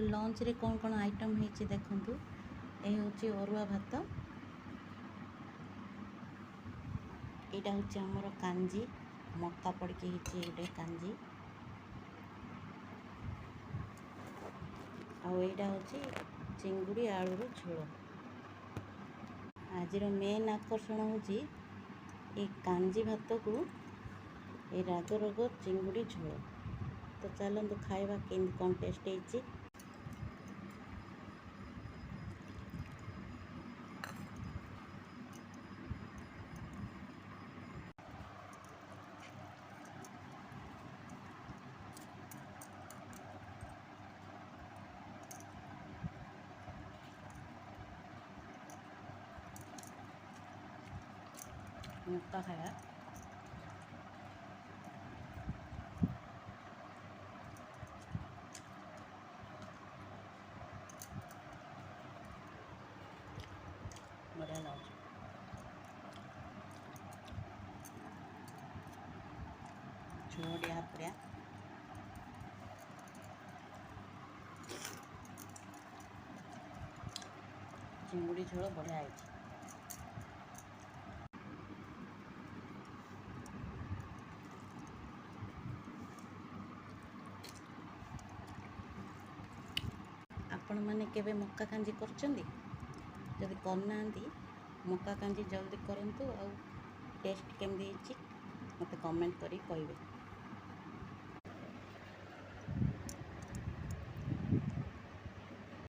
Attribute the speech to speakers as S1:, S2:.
S1: Lunch रे कौन कौन आइटम होती देखु। ये हूँ अरुआ भात, यहाँ हूँ आमर कांजी मक्का पड़की गोटे कांजी, आईटा हूँ चिंगुड़ी आलूर झोल। आज मेन आकर्षण हूँ ये कांजी भात को ये राग रग चिंगुड़ी झोल। तो चलतु खाइबा केमती कौन टेस्ट है। मक्का खाया बढ़िया लगे। झोल या बढ़िया चिंगुड़ी झोल बढ़िया है। आपण मैंने केवे मक्का कांजी करछंदी? जदि करना मक्का कांजी जल्दी करंतु। आ टेस्ट केमती मते कमेंट करी कहिबे।